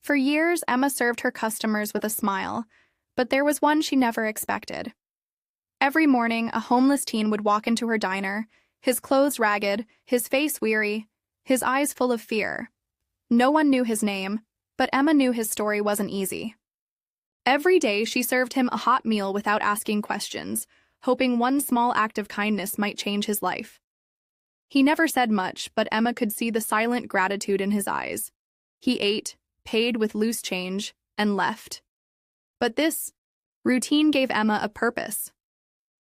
For years, Emma served her customers with a smile, but there was one she never expected. Every morning, a homeless teen would walk into her diner, his clothes ragged, his face weary, his eyes full of fear. No one knew his name, but Emma knew his story wasn't easy. Every day, she served him a hot meal without asking questions, hoping one small act of kindness might change his life. He never said much, but Emma could see the silent gratitude in his eyes. He ate, paid with loose change, and left. But this routine gave Emma a purpose.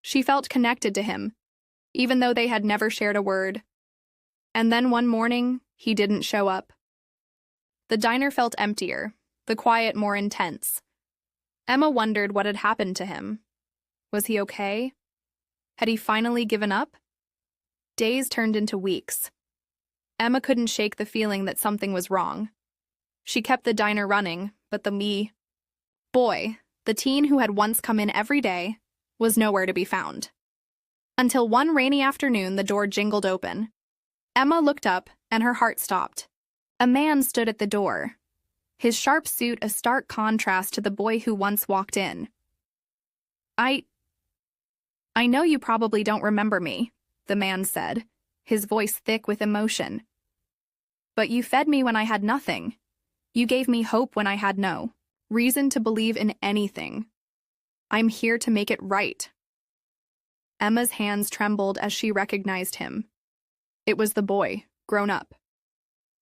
She felt connected to him, even though they had never shared a word. And then one morning, he didn't show up. The diner felt emptier, the quiet more intense. Emma wondered what had happened to him. Was he okay? Had he finally given up? Days turned into weeks. Emma couldn't shake the feeling that something was wrong. She kept the diner running, but the boy, the teen who had once come in every day, was nowhere to be found. Until one rainy afternoon, the door jingled open. Emma looked up, and her heart stopped. A man stood at the door, his sharp suit a stark contrast to the boy who once walked in. I know you probably don't remember me, the man said, his voice thick with emotion. But you fed me when I had nothing. You gave me hope when I had no reason to believe in anything. I'm here to make it right. Emma's hands trembled as she recognized him. It was the boy, grown up.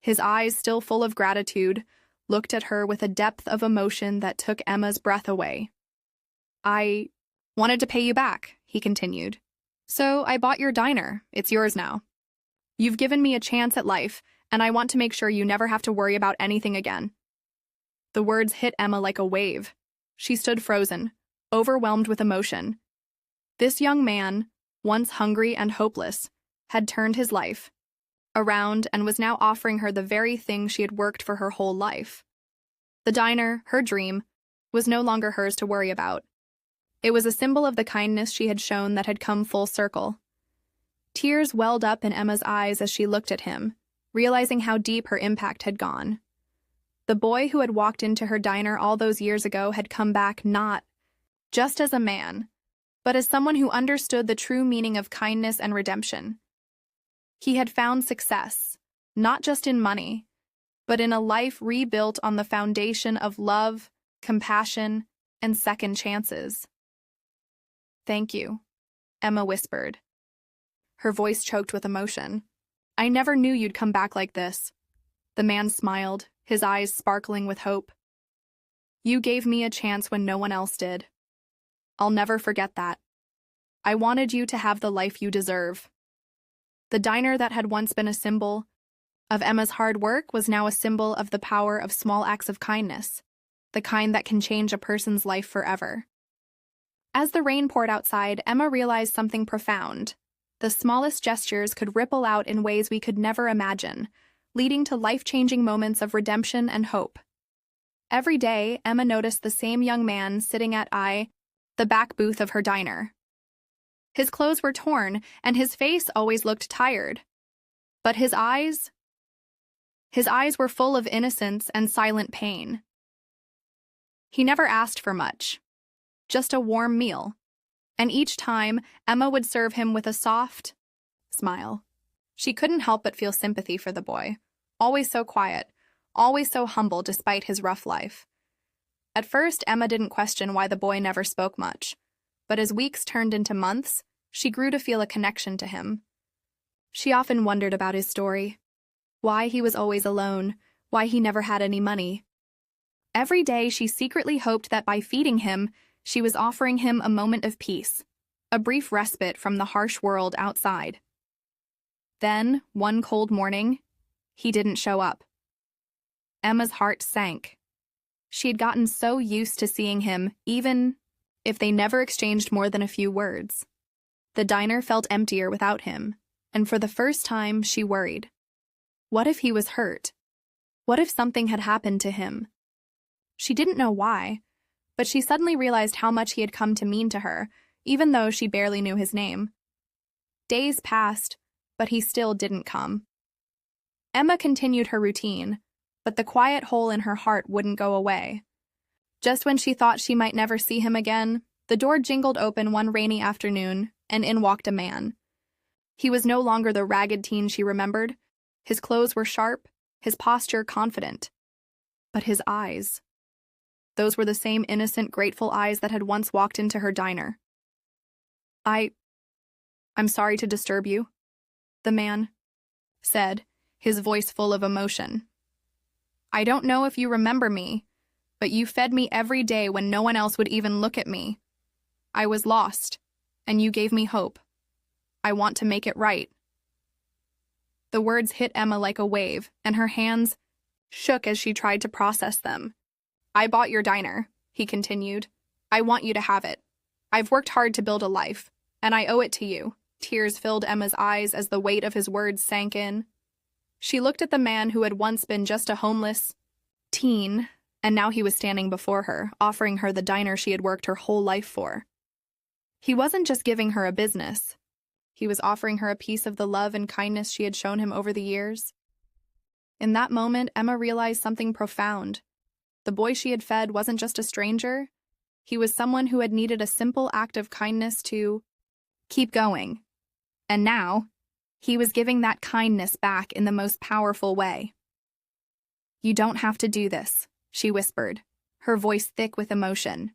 His eyes, still full of gratitude, looked at her with a depth of emotion that took Emma's breath away. I wanted to pay you back, he continued. So I bought your diner. It's yours now. You've given me a chance at life, and I want to make sure you never have to worry about anything again. The words hit Emma like a wave. She stood frozen, overwhelmed with emotion. This young man, once hungry and hopeless, had turned his life around and was now offering her the very thing she had worked for her whole life. The diner, her dream, was no longer hers to worry about. It was a symbol of the kindness she had shown that had come full circle. Tears welled up in Emma's eyes as she looked at him, realizing how deep her impact had gone. The boy who had walked into her diner all those years ago had come back not just as a man, but as someone who understood the true meaning of kindness and redemption. He had found success, not just in money, but in a life rebuilt on the foundation of love, compassion, and second chances. Thank you, Emma whispered. Her voice choked with emotion. I never knew you'd come back like this. The man smiled, his eyes sparkling with hope. You gave me a chance when no one else did. I'll never forget that. I wanted you to have the life you deserve. The diner that had once been a symbol of Emma's hard work was now a symbol of the power of small acts of kindness, the kind that can change a person's life forever. As the rain poured outside, Emma realized something profound. The smallest gestures could ripple out in ways we could never imagine, leading to life-changing moments of redemption and hope. Every day, Emma noticed the same young man sitting at the back booth of her diner. His clothes were torn, and his face always looked tired. But his eyes were full of innocence and silent pain. He never asked for much, just a warm meal. And each time, Emma would serve him with a soft smile. She couldn't help but feel sympathy for the boy, always so quiet, always so humble despite his rough life. At first, Emma didn't question why the boy never spoke much, but as weeks turned into months, she grew to feel a connection to him. She often wondered about his story, why he was always alone, why he never had any money. Every day, she secretly hoped that by feeding him, she was offering him a moment of peace, a brief respite from the harsh world outside. Then, one cold morning, he didn't show up. Emma's heart sank. She had gotten so used to seeing him, even if they never exchanged more than a few words. The diner felt emptier without him, and for the first time, she worried. What if he was hurt? What if something had happened to him? She didn't know why, but she suddenly realized how much he had come to mean to her, even though she barely knew his name. Days passed, but he still didn't come. Emma continued her routine, but the quiet hole in her heart wouldn't go away. Just when she thought she might never see him again, the door jingled open one rainy afternoon, and in walked a man. He was no longer the ragged teen she remembered. His clothes were sharp, his posture confident. But his eyes. Those were the same innocent, grateful eyes that had once walked into her diner. I'm sorry to disturb you, the man said, his voice full of emotion. I don't know if you remember me, but you fed me every day when no one else would even look at me. I was lost, and you gave me hope. I want to make it right. The words hit Emma like a wave, and her hands shook as she tried to process them. I bought your diner, he continued. I want you to have it. I've worked hard to build a life, and I owe it to you. Tears filled Emma's eyes as the weight of his words sank in. She looked at the man who had once been just a homeless teen, and now he was standing before her, offering her the diner she had worked her whole life for. He wasn't just giving her a business. He was offering her a piece of the love and kindness she had shown him over the years. In that moment, Emma realized something profound. The boy she had fed wasn't just a stranger. He was someone who had needed a simple act of kindness to keep going. And now, he was giving that kindness back in the most powerful way. You don't have to do this, she whispered, her voice thick with emotion.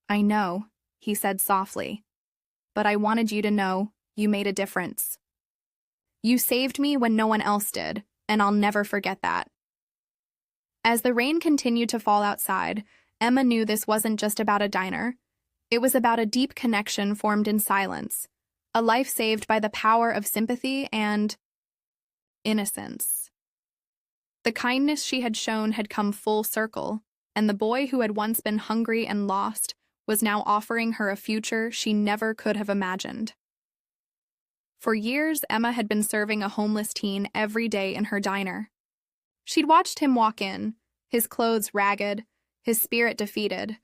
I know, he said softly, but I wanted you to know you made a difference. You saved me when no one else did, and I'll never forget that. As the rain continued to fall outside, Emma knew this wasn't just about a diner. It was about a deep connection formed in silence, a life saved by the power of sympathy and innocence. The kindness she had shown had come full circle, and the boy who had once been hungry and lost was now offering her a future she never could have imagined. For years, Emma had been serving a homeless teen every day in her diner. She'd watched him walk in, his clothes ragged, his spirit defeated.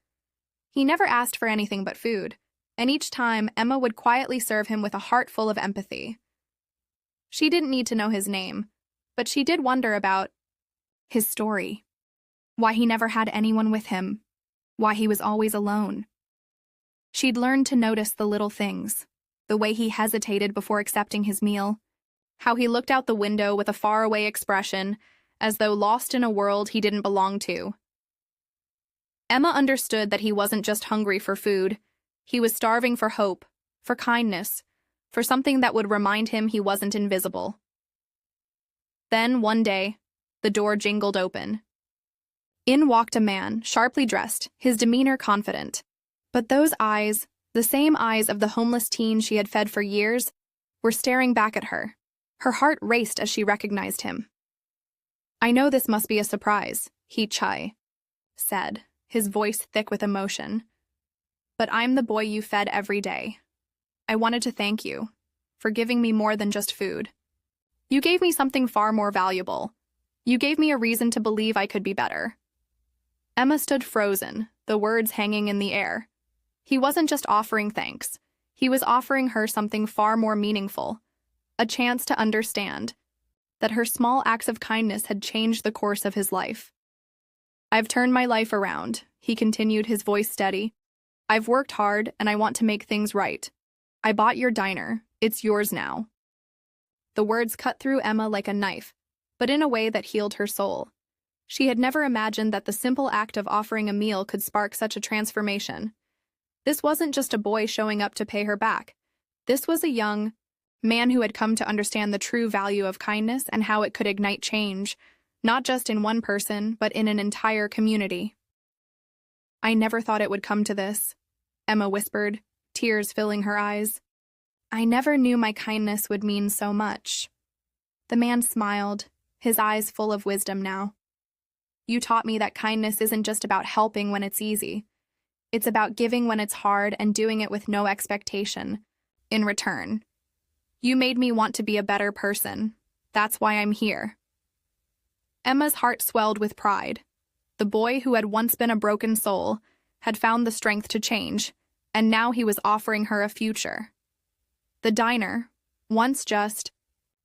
He never asked for anything but food, and each time Emma would quietly serve him with a heart full of empathy. She didn't need to know his name, but she did wonder about his story, why he never had anyone with him, why he was always alone. She'd learned to notice the little things, the way he hesitated before accepting his meal, how he looked out the window with a faraway expression, as though lost in a world he didn't belong to. Emma understood that he wasn't just hungry for food. He was starving for hope, for kindness, for something that would remind him he wasn't invisible. Then, one day, the door jingled open. In walked a man, sharply dressed, his demeanor confident. But those eyes, the same eyes of the homeless teen she had fed for years, were staring back at her. Her heart raced as she recognized him. I know this must be a surprise, he said, his voice thick with emotion. But I'm the boy you fed every day. I wanted to thank you for giving me more than just food. You gave me something far more valuable. You gave me a reason to believe I could be better. Emma stood frozen, the words hanging in the air. He wasn't just offering thanks. He was offering her something far more meaningful, a chance to understand that her small acts of kindness had changed the course of his life. I've turned my life around, he continued, his voice steady. I've worked hard, and I want to make things right. I bought your diner. It's yours now. The words cut through Emma like a knife, but in a way that healed her soul. She had never imagined that the simple act of offering a meal could spark such a transformation. This wasn't just a boy showing up to pay her back. This was a young man who had come to understand the true value of kindness and how it could ignite change, not just in one person, but in an entire community. I never thought it would come to this, Emma whispered, tears filling her eyes. I never knew my kindness would mean so much. The man smiled, his eyes full of wisdom now. You taught me that kindness isn't just about helping when it's easy. It's about giving when it's hard and doing it with no expectation in return. You made me want to be a better person. That's why I'm here. Emma's heart swelled with pride. The boy who had once been a broken soul had found the strength to change, and now he was offering her a future. The diner, once just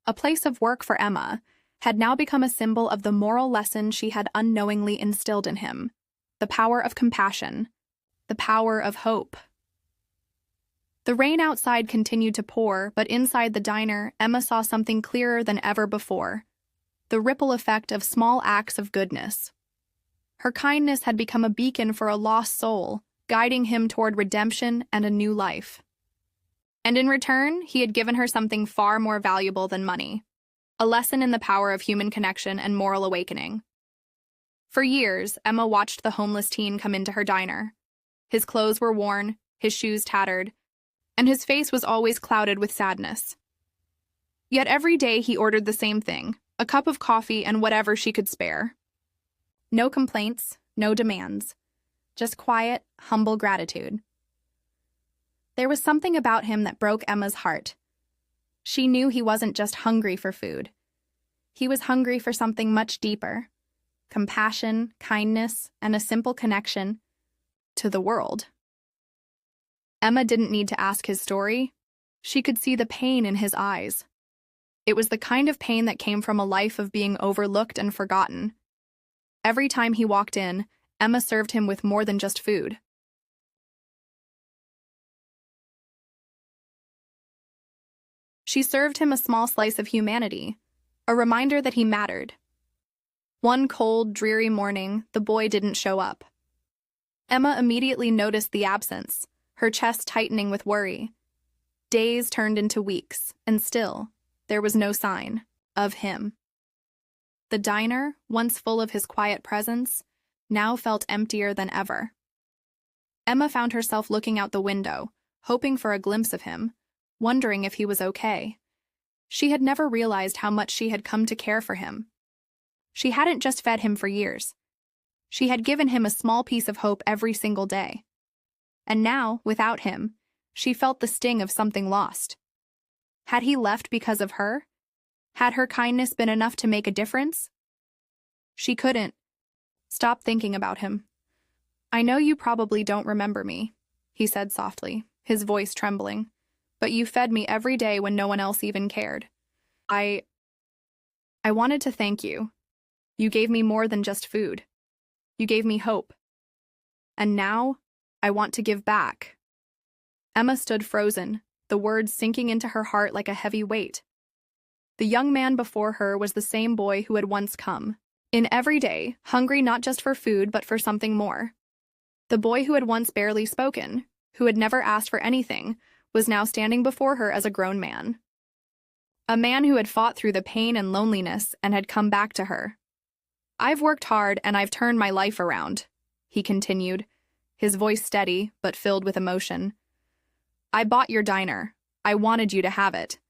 a place of work for Emma, had now become a symbol of the moral lesson she had unknowingly instilled in him: the power of compassion, the power of hope. The rain outside continued to pour, but inside the diner, Emma saw something clearer than ever before: the ripple effect of small acts of goodness. Her kindness had become a beacon for a lost soul, guiding him toward redemption and a new life. And in return, he had given her something far more valuable than money: a lesson in the power of human connection and moral awakening. For years, Emma watched the homeless teen come into her diner. His clothes were worn, his shoes tattered, and his face was always clouded with sadness. Yet every day he ordered the same thing: a cup of coffee and whatever she could spare. No complaints, no demands, just quiet, humble gratitude. There was something about him that broke Emma's heart. She knew he wasn't just hungry for food. He was hungry for something much deeper: compassion, kindness, and a simple connection to the world. Emma didn't need to ask his story. She could see the pain in his eyes. It was the kind of pain that came from a life of being overlooked and forgotten. Every time he walked in, Emma served him with more than just food. She served him a small slice of humanity, a reminder that he mattered. One cold, dreary morning, the boy didn't show up. Emma immediately noticed the absence, her chest tightening with worry. Days turned into weeks, and still, there was no sign of him. The diner, once full of his quiet presence, now felt emptier than ever. Emma found herself looking out the window, hoping for a glimpse of him, wondering if he was okay. She had never realized how much she had come to care for him. She hadn't just fed him for years. She had given him a small piece of hope every single day. And now, without him, she felt the sting of something lost. Had he left because of her? Had her kindness been enough to make a difference? She couldn't stop thinking about him. "I know you probably don't remember me," he said softly, his voice trembling, "but you fed me every day when no one else even cared. I wanted to thank you. You gave me more than just food. You gave me hope. And now, I want to give back." Emma stood frozen, the words sinking into her heart like a heavy weight. The young man before her was the same boy who had once come, in every day, hungry not just for food but for something more. The boy who had once barely spoken, who had never asked for anything, was now standing before her as a grown man. A man who had fought through the pain and loneliness and had come back to her. "I've worked hard and I've turned my life around," he continued, his voice steady but filled with emotion. "I bought your diner. I wanted you to have it.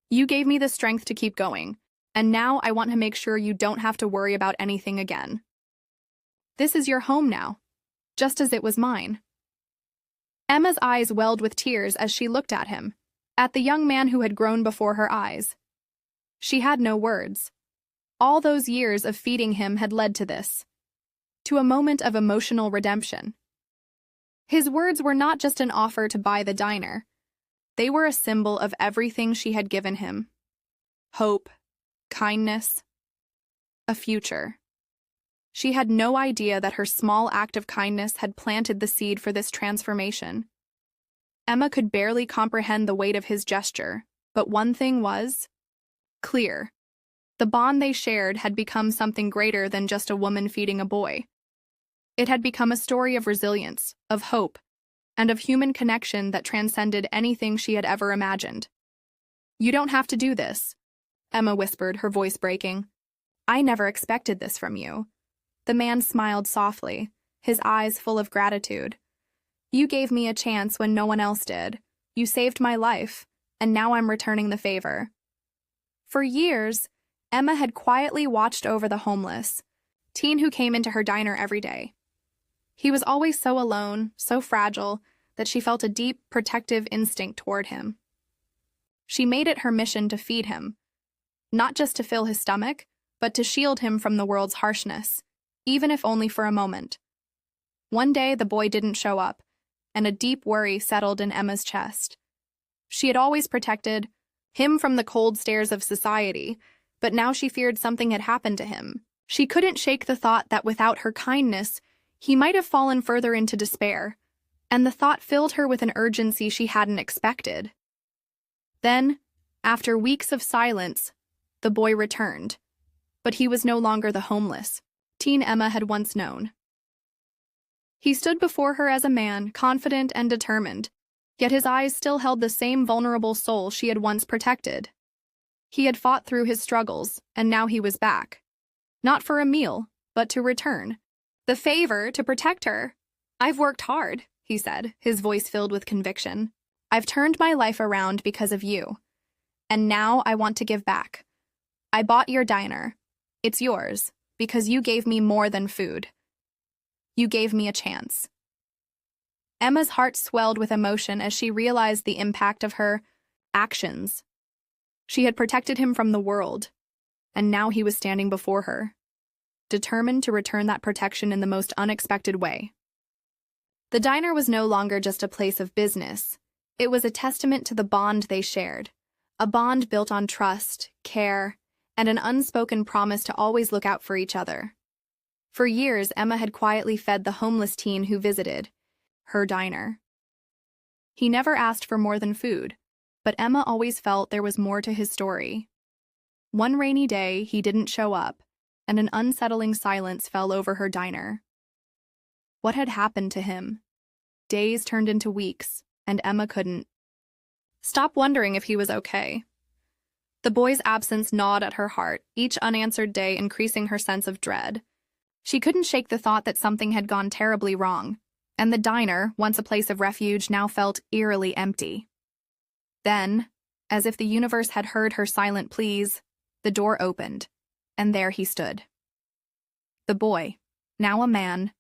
You gave me the strength to keep going, and now I want to make sure you don't have to worry about anything again. This is your home now, just as it was mine." Emma's eyes welled with tears as she looked at him, at the young man who had grown before her eyes. She had no words. All those years of feeding him had led to this, to a moment of emotional redemption. His words were not just an offer to buy the diner. They were a symbol of everything she had given him: hope, kindness, a future. She had no idea that her small act of kindness had planted the seed for this transformation. Emma could barely comprehend the weight of his gesture, but one thing was clear. The bond they shared had become something greater than just a woman feeding a boy. It had become a story of resilience, of hope, and of human connection that transcended anything she had ever imagined. "You don't have to do this," Emma whispered, her voice breaking. "I never expected this from you." The man smiled softly, his eyes full of gratitude. "You gave me a chance when no one else did. You saved my life, and now I'm returning the favor." For years, Emma had quietly watched over the homeless teen who came into her diner every day. He was always so alone, so fragile, that she felt a deep, protective instinct toward him. She made it her mission to feed him, not just to fill his stomach, but to shield him from the world's harshness, even if only for a moment. One day, the boy didn't show up, and a deep worry settled in Emma's chest. She had always protected him from the cold stares of society, but now she feared something had happened to him. She couldn't shake the thought that without her kindness, he might have fallen further into despair, and the thought filled her with an urgency she hadn't expected. Then, after weeks of silence, the boy returned, but he was no longer the homeless teen Emma had once known. He stood before her as a man, confident and determined, yet his eyes still held the same vulnerable soul she had once protected. He had fought through his struggles, and now he was back. Not for a meal, but to return. The favor to protect her. "I've worked hard," he said, his voice filled with conviction. "I've turned my life around because of you. And now I want to give back. I bought your diner. It's yours, because you gave me more than food. You gave me a chance." Emma's heart swelled with emotion as she realized the impact of her actions. She had protected him from the world, and now he was standing before her, determined to return that protection in the most unexpected way. The diner was no longer just a place of business. It was a testament to the bond they shared, a bond built on trust, care, and an unspoken promise to always look out for each other. For years, Emma had quietly fed the homeless teen who visited her diner. He never asked for more than food, but Emma always felt there was more to his story. One rainy day, he didn't show up, and an unsettling silence fell over her diner. What had happened to him? Days turned into weeks, and Emma couldn't stop wondering if he was okay. The boy's absence gnawed at her heart, each unanswered day increasing her sense of dread. She couldn't shake the thought that something had gone terribly wrong, and the diner, once a place of refuge, now felt eerily empty. Then, as if the universe had heard her silent pleas, the door opened, and there he stood. The boy, now a man,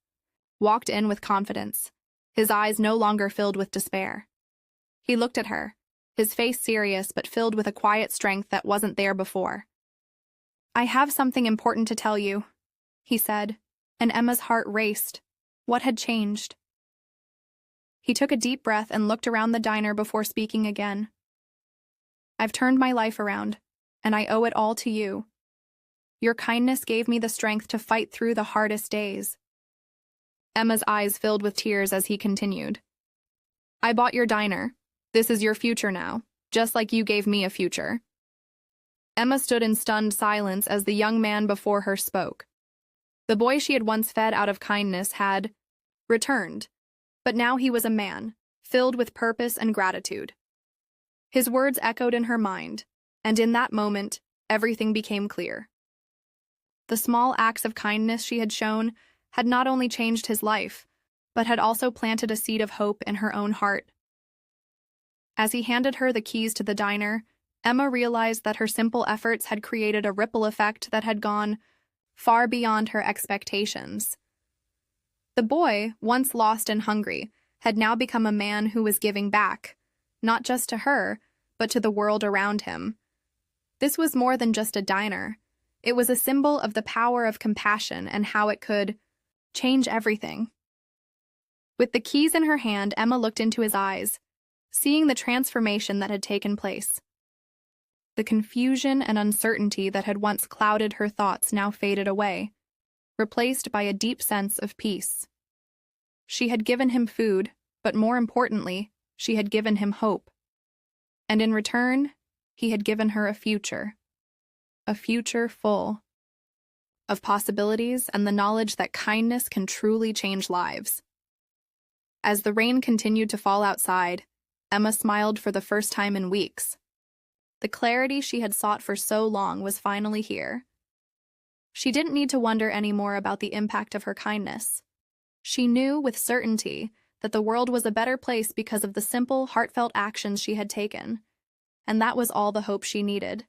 walked in with confidence, his eyes no longer filled with despair. He looked at her, his face serious but filled with a quiet strength that wasn't there before. "I have something important to tell you," he said, and Emma's heart raced. What had changed? He took a deep breath and looked around the diner before speaking again. "I've turned my life around, and I owe it all to you. Your kindness gave me the strength to fight through the hardest days." Emma's eyes filled with tears as he continued. "I bought your diner. This is your future now, just like you gave me a future." Emma stood in stunned silence as the young man before her spoke. The boy she had once fed out of kindness had returned, but now he was a man, filled with purpose and gratitude. His words echoed in her mind, and in that moment, everything became clear. The small acts of kindness she had shown had not only changed his life, but had also planted a seed of hope in her own heart. As he handed her the keys to the diner, Emma realized that her simple efforts had created a ripple effect that had gone far beyond her expectations. The boy, once lost and hungry, had now become a man who was giving back, not just to her, but to the world around him. This was more than just a diner. It was a symbol of the power of compassion and how it could change everything. With the keys in her hand, Emma looked into his eyes, seeing the transformation that had taken place. The confusion and uncertainty that had once clouded her thoughts now faded away, replaced by a deep sense of peace. She had given him food, but more importantly, she had given him hope. And in return, he had given her a future full of possibilities and the knowledge that kindness can truly change lives. As the rain continued to fall outside, Emma smiled for the first time in weeks. The clarity she had sought for so long was finally here. She didn't need to wonder anymore about the impact of her kindness. She knew with certainty that the world was a better place because of the simple, heartfelt actions she had taken, and that was all the hope she needed.